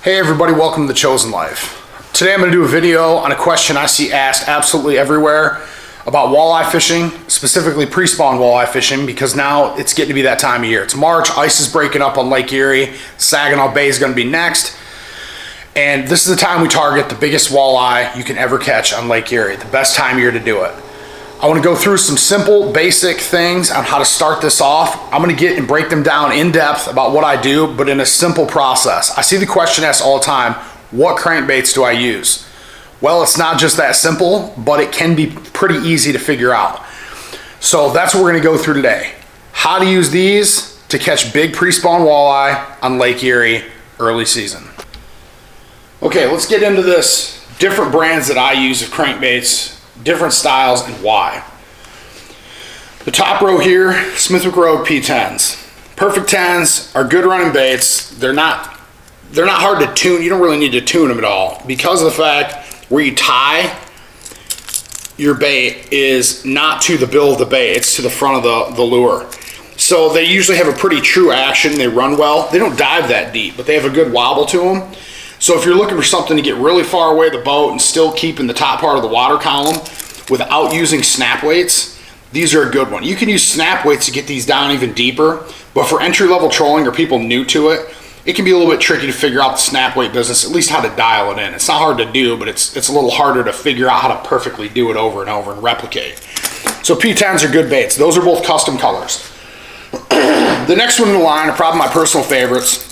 Hey everybody, welcome to The Chosen Life. Today I'm going to do a video on a question I see asked absolutely everywhere about walleye fishing, specifically pre-spawn walleye fishing, because now it's getting to be that time of year. It's March, ice is breaking up on Lake Erie, Saginaw Bay is going to be next, and this is the time we target the biggest walleye you can ever catch on Lake Erie, the best time of year to do it. I want to go through some simple, basic things on how to start this off. I'm going to get and break them down in depth about what I do, but in a simple process. I see the question asked all the time, what crankbaits do I use? Well, it's not just that simple, but it can be pretty easy to figure out. So that's what we're going to go through today. How to use these to catch big pre-spawn walleye on Lake Erie early season. Okay, let's get into this. Different brands that I use of crankbaits, different styles, and why. The top row here, Smith McRogue P10s. Perfect 10s are good running baits. They're not hard to tune. You don't really need to tune them at all because of the fact where you tie your bait is not to the bill of the bait, it's to the front of the lure. So they usually have a pretty true action. They run well. They don't dive that deep, but they have a good wobble to them. So if you're looking for something to get really far away the boat and still keep in the top part of the water column without using snap weights, these are a good one. You can use snap weights to get these down even deeper, but for entry-level trolling or people new to it, it can be a little bit tricky to figure out the snap weight business, at least how to dial it in. It's not hard to do, but it's a little harder to figure out how to perfectly do it over and over and replicate. So P10s are good baits. Those are both custom colors. The next one in the line are probably my personal favorites,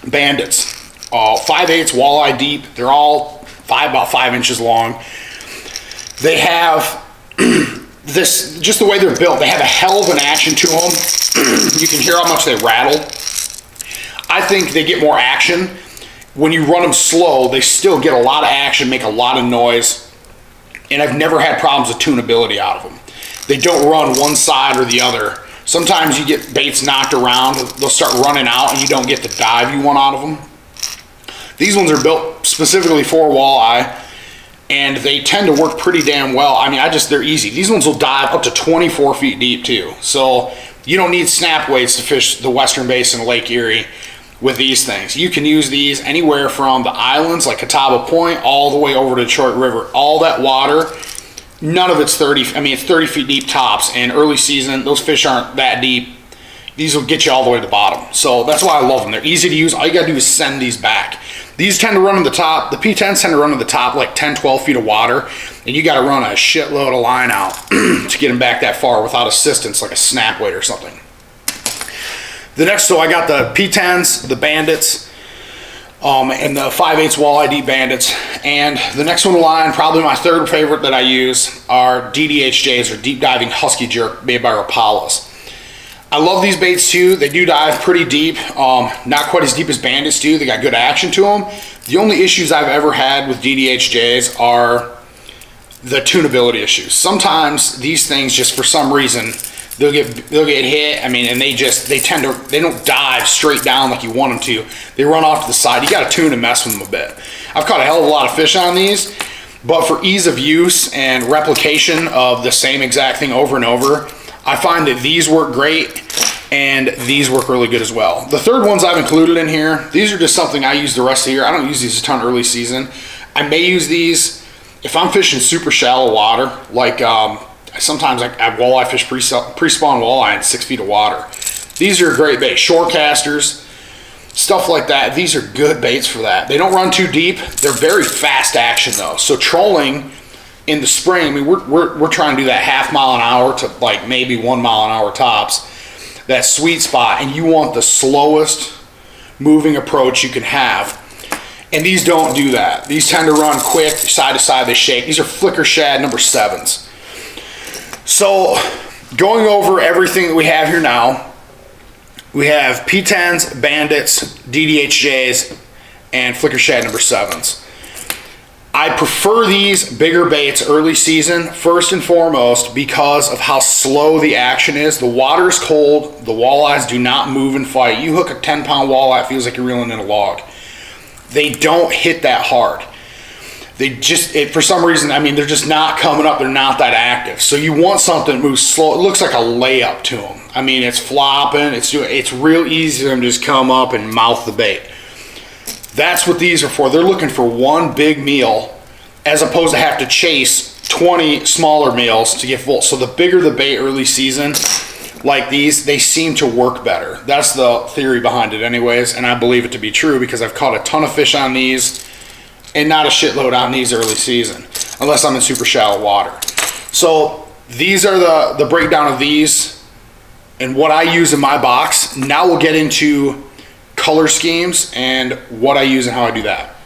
Bandits. 5/8 walleye deep. They're all about 5 inches long. They have this, just the way they're built, they have a hell of an action to them. You can hear how much they rattle. I think they get more action. When you run them slow, they still get a lot of action, make a lot of noise, and I've never had problems with tunability out of them. They don't run one side or the other. Sometimes you get baits knocked around, they'll start running out and you don't get the dive you want out of them. These ones are built specifically for walleye, and they tend to work pretty damn well. I mean, they're easy. These ones will dive up to 24 feet deep too. So you don't need snap weights to fish the western basin of Lake Erie with these things. You can use these anywhere from the islands like Catawba Point all the way over to Detroit River. All that water, none of it's 30, it's 30 feet deep tops, and early season, those fish aren't that deep. These will get you all the way to the bottom. So that's why I love them. They're easy to use. All you gotta do is send these back. These tend to run to the top. The P10s tend to run to the top like 10, 12 feet of water, and you gotta run a shitload of line out to get them back that far without assistance, like a snap weight or something. The next, so I got the P10s, the Bandits, and the 5/8 walleye deep Bandits. And the next one in line, probably my third favorite that I use, are DDHJs, or Deep Diving Husky Jerk, made by Rapalas. I love these baits too. They do dive pretty deep, not quite as deep as Bandits do. They got good action to them. The only issues I've ever had with DDHJs are the tunability issues. Sometimes these things, just for some reason, they'll get hit. And they don't dive straight down like you want them to. They run off to the side. You got to tune and mess with them a bit. I've caught a hell of a lot of fish on these, but for ease of use and replication of the same exact thing over and over, I find that these work great and these work really good as well. The third ones I've included in here, these are just something I use the rest of the year. I don't use these a ton early season. I may use these if I'm fishing super shallow water, like sometimes I walleye fish pre-spawn walleye in 6 feet of water. These are great baits, shore casters, stuff like that. These are good baits for that. They don't run too deep. They're very fast action though. So trolling in the spring, we're trying to do that 0.5 mile an hour to like maybe 1 mile an hour tops, that sweet spot, and you want the slowest moving approach you can have. And these don't do that. These tend to run quick, side to side, they shake. These are Flicker Shad number 7s. So going over everything that we have here now, we have P10s, Bandits, DDHJs, and Flicker Shad number 7s. I prefer these bigger baits early season, first and foremost, because of how slow the action is. The water is cold, the walleyes do not move and fight. You hook a 10-pound walleye, it feels like you're reeling in a log. They don't hit that hard. They just, for some reason, they're just not coming up, they're not that active. So you want something that moves slow. It looks like a layup to them. It's flopping, it's real easy for them to just come up and mouth the bait. That's what these are for. They're looking for one big meal as opposed to have to chase 20 smaller meals to get full. So the bigger the bait early season, like these, they seem to work better. That's the theory behind it anyways, and I believe it to be true because I've caught a ton of fish on these and not a shitload on these early season, unless I'm in super shallow water. So these are the breakdown of these and what I use in my box. Now we'll get into color schemes and what I use and how I do that.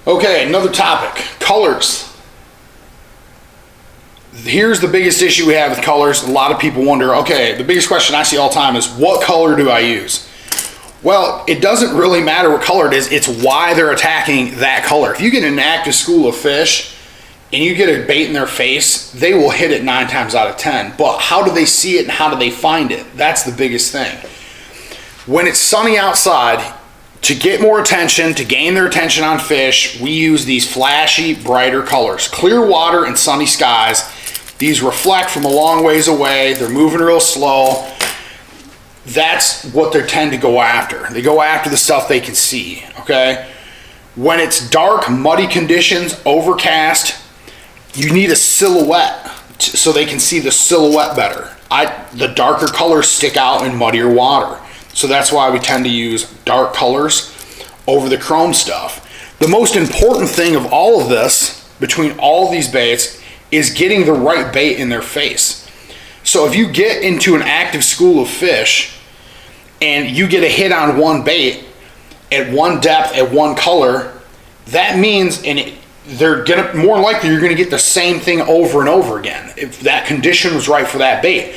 Okay, another topic, colors. Here's the biggest issue we have with colors. A lot of people wonder, okay, the biggest question I see all the time is what color do I use? Well, it doesn't really matter what color it is, it's why they're attacking that color. If you get an active school of fish and you get a bait in their face, they will hit it 9 times out of 10. But how do they see it and how do they find it? That's the biggest thing. When it's sunny outside, to get more attention, to gain their attention on fish, we use these flashy, brighter colors. Clear water and sunny skies. These reflect from a long ways away. They're moving real slow. That's what they tend to go after. They go after the stuff they can see, okay? When it's dark, muddy conditions, overcast, you need a silhouette so they can see the silhouette better. The darker colors stick out in muddier water. So that's why we tend to use dark colors over the chrome stuff. The most important thing of all of this, between all of these baits, is getting the right bait in their face. So if you get into an active school of fish and you get a hit on one bait at one depth, at one color, that means they're gonna, more likely you're gonna get the same thing over and over again if that condition was right for that bait.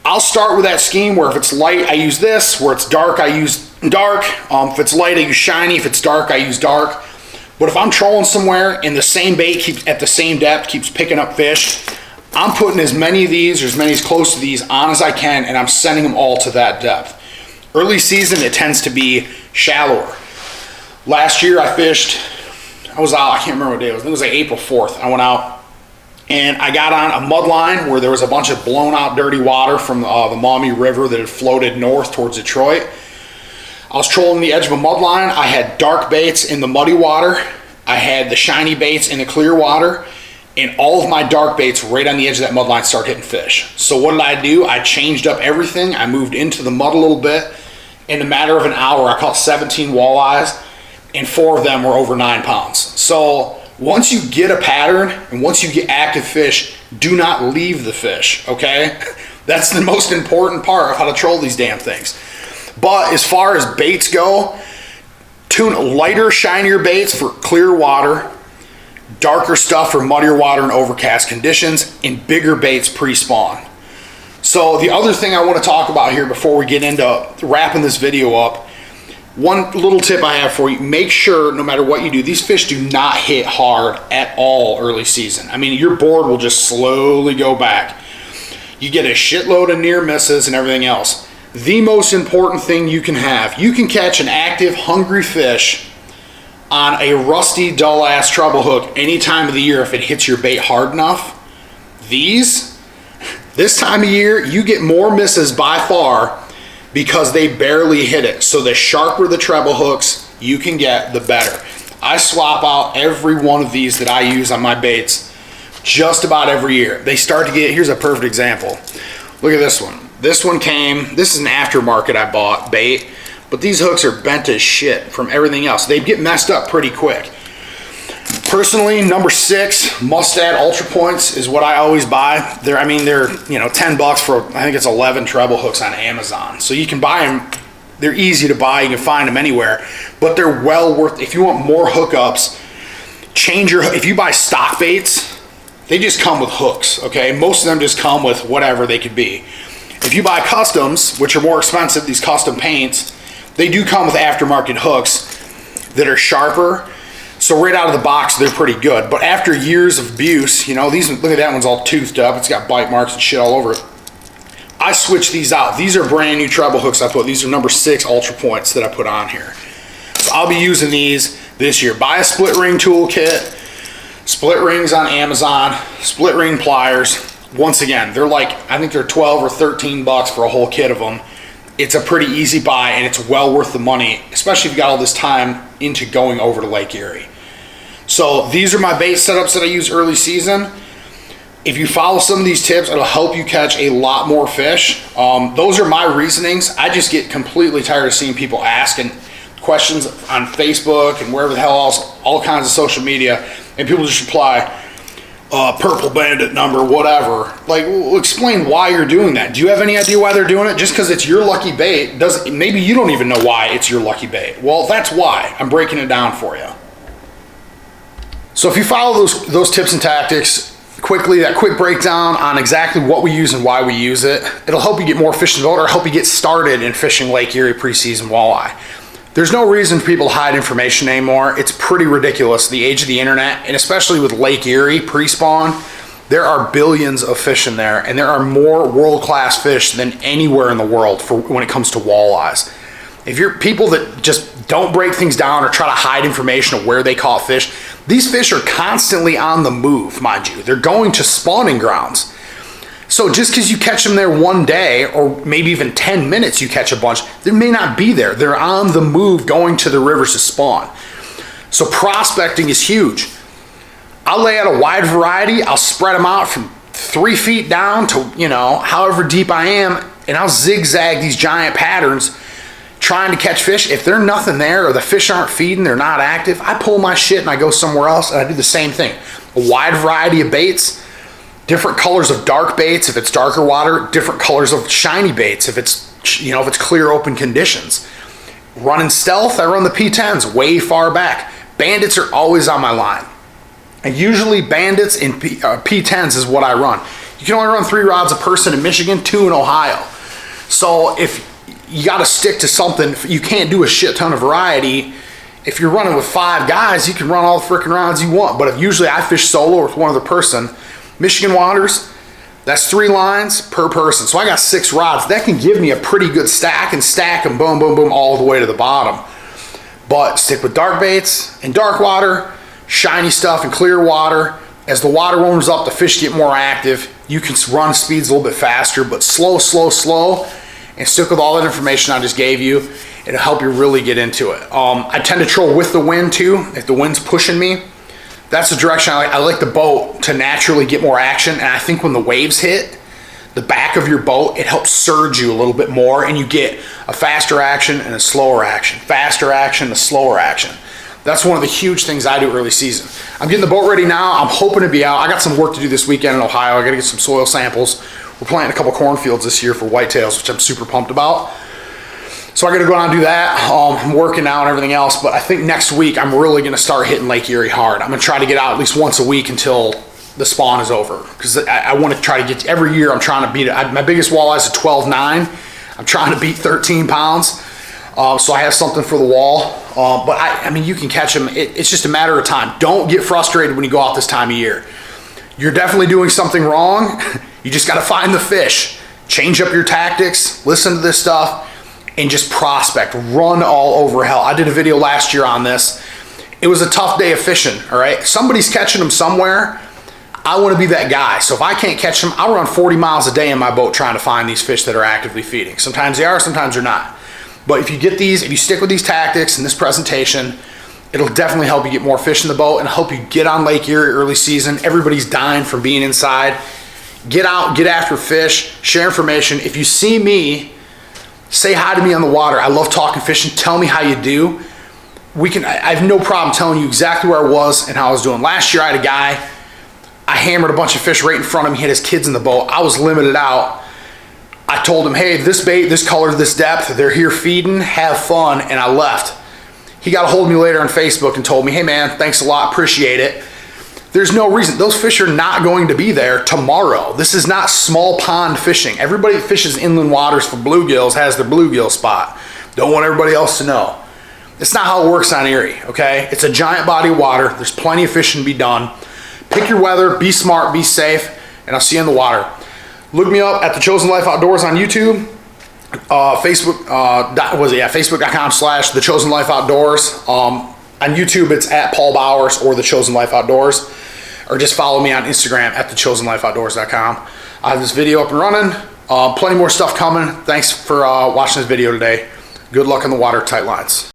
I'll start with that scheme where if it's light, I use this. Where it's dark, I use dark. If it's light, I use shiny. If it's dark, I use dark. But if I'm trolling somewhere and the same bait keeps at the same depth, keeps picking up fish, I'm putting as many of these or as many as close to these on as I can, and I'm sending them all to that depth. Early season, it tends to be shallower. Last year I fished, I was out, I can't remember what day it was. I think it was like April 4th. I went out and I got on a mud line where there was a bunch of blown out dirty water from the Maumee River that had floated north towards Detroit. I was trolling the edge of a mud line. I had dark baits in the muddy water. I had the shiny baits in the clear water, and all of my dark baits right on the edge of that mud line started hitting fish. So what did I do? I changed up everything. I moved into the mud a little bit. In a matter of an hour, I caught 17 walleyes, and 4 of them were over 9 pounds. So once you get a pattern and once you get active fish, do not leave the fish, okay? That's the most important part of how to troll these damn things. But as far as baits go, tune lighter, shinier baits for clear water, darker stuff for muddier water and overcast conditions, and bigger baits pre-spawn. So the other thing I want to talk about here before we get into wrapping this video up, one little tip I have for you, make sure no matter what you do, these fish do not hit hard at all early season. I mean, your board will just slowly go back. You get a shitload of near misses and everything else. The most important thing you can have, you can catch an active, hungry fish on a rusty, dull ass treble hook any time of the year if it hits your bait hard enough. This time of year, you get more misses by far because they barely hit it. So the sharper the treble hooks you can get, the better. I swap out every one of these that I use on my baits just about every year. They start to get, here's a perfect example. Look at this one. This one came, this is an aftermarket I bought bait, but these hooks are bent as shit from everything else. They get messed up pretty quick. Personally, number 6 Mustad Ultra Points is what I always buy. They're you know, $10 for, I think it's 11 treble hooks on Amazon. So you can buy them. They're easy to buy. You can find them anywhere, but they're well worth. If you want more hookups, if you buy stock baits, they just come with hooks. Okay, most of them just come with whatever they could be. If you buy customs, which are more expensive, these custom paints, they do come with aftermarket hooks that are sharper. So right out of the box, they're pretty good. But after years of abuse, you know, look at that one's all toothed up. It's got bite marks and shit all over it. I switched these out. These are brand new treble hooks I put. These are number 6 Ultra Points that I put on here. So I'll be using these this year. Buy a split ring toolkit, split rings on Amazon, split ring pliers. Once again, they're like, I think they're 12 or 13 bucks for a whole kit of them. it's a pretty easy buy, and it's well worth the money, especially if you got all this time into going over to Lake Erie. So these are my bait setups that I use early season. If you follow some of these tips, it'll help you catch a lot more fish. Those are my reasonings. I just get completely tired of seeing people asking questions on Facebook and wherever the hell else, all kinds of social media, and people just reply, purple bandit number, whatever. Like, well, explain why you're doing that. Do you have any idea why they're doing it? Just because it's your lucky bait doesn't, maybe you don't even know why it's your lucky bait. Well, that's why. I'm breaking it down for you. So if you follow those tips and tactics quickly, that quick breakdown on exactly what we use and why we use it, it'll help you get more fish in the boat, or help you get started in fishing Lake Erie preseason walleye. There's no reason for people to hide information anymore. It's pretty ridiculous, the age of the internet, and especially with Lake Erie pre-spawn, there are billions of fish in there, and there are more world-class fish than anywhere in the world for when it comes to walleyes. If you're people that just don't break things down or try to hide information of where they caught fish, these fish are constantly on the move, mind you. They're going to spawning grounds. So just because you catch them there one day, or maybe even 10 minutes you catch a bunch, they may not be there. They're on the move going to the rivers to spawn. So prospecting is huge. I'll lay out a wide variety. I'll spread them out from 3 feet down to, you know, however deep I am, and I'll zigzag these giant patterns trying to catch fish. If there's nothing there, or the fish aren't feeding, they're not active, I pull my shit and I go somewhere else, and I do the same thing. A wide variety of baits, different colors of dark baits if it's darker water, different colors of shiny baits if it's, you know, if it's clear open conditions. Running stealth, I run the P10s way far back. Bandits are always on my line. And usually bandits in P10s is what I run. You can only run 3 rods a person in Michigan, 2 in Ohio. So if you got to stick to something, you can't do a shit ton of variety. If you're running with 5 guys, you can run all the freaking rods you want. But if usually I fish solo with one other person, Michigan waters, that's 3 lines per person. So I got 6 rods. That can give me a pretty good stack, and stack them, boom, boom, boom, all the way to the bottom. But stick with dark baits and dark water, shiny stuff and clear water. As the water warms up, the fish get more active. You can run speeds a little bit faster, but slow, slow, slow, and stick with all that information I just gave you. It'll help you really get into it. I tend to troll with the wind too. If the wind's pushing me, that's the direction I like the boat to naturally get more action. And I think when the waves hit the back of your boat, it helps surge you a little bit more, and you get a faster action and a slower action, faster action, a slower action. That's one of the huge things I do early season. I'm getting the boat ready now. I'm hoping to be out. I got some work to do this weekend in Ohio. I got to get some soil samples. We're planting a couple cornfields this year for whitetails, which I'm super pumped about. So I got to go out and do that. I'm working out and everything else, but I think next week I'm really going to start hitting Lake Erie hard. I'm going to try to get out at least once a week until the spawn is over, because I want to try to get, every year I'm trying to beat it. My biggest walleye is a 12.9. I'm trying to beat 13 pounds. So I have something for the wall. But I mean, you can catch them. It's just a matter of time. Don't get frustrated when you go out this time of year. You're definitely doing something wrong. You just got to find the fish. Change up your tactics. Listen to this stuff. And just prospect. Run all over hell. I did a video last year on this. It was a tough day of fishing, all right? Somebody's catching them somewhere. I want to be that guy. So if I can't catch them, I'll run 40 miles a day in my boat trying to find these fish that are actively feeding. Sometimes they are, sometimes they're not. But if you get these, if you stick with these tactics and this presentation, it'll definitely help you get more fish in the boat and help you get on Lake Erie early season. Everybody's dying from being inside. Get out, get after fish, share information. If you see me, say hi to me on the water. I love talking fishing. Tell me how you do. I have no problem telling you exactly where I was and how I was doing. Last year I had a guy, I hammered a bunch of fish right in front of him. He had his kids in the boat. I was limited out. I told him, hey, this bait, this color, this depth, they're here feeding, have fun, and I left. He got a hold of me later on Facebook and told me, hey man, thanks a lot, appreciate it. There's no reason. Those fish are not going to be there tomorrow. This is not small pond fishing. Everybody that fishes inland waters for bluegills has their bluegill spot. Don't want everybody else to know. It's not how it works on Erie, okay? It's a giant body of water. There's plenty of fishing to be done. Pick your weather, be smart, be safe, and I'll see you in the water. Look me up at The Chosen Life Outdoors on YouTube. Facebook.com/The Chosen Life Outdoors. On YouTube, it's at Paul Bowers or The Chosen Life Outdoors. Or just follow me on Instagram at thechosenlifeoutdoors.com. I have this video up and running. Plenty more stuff coming. Thanks for watching this video today. Good luck on the water tight lines.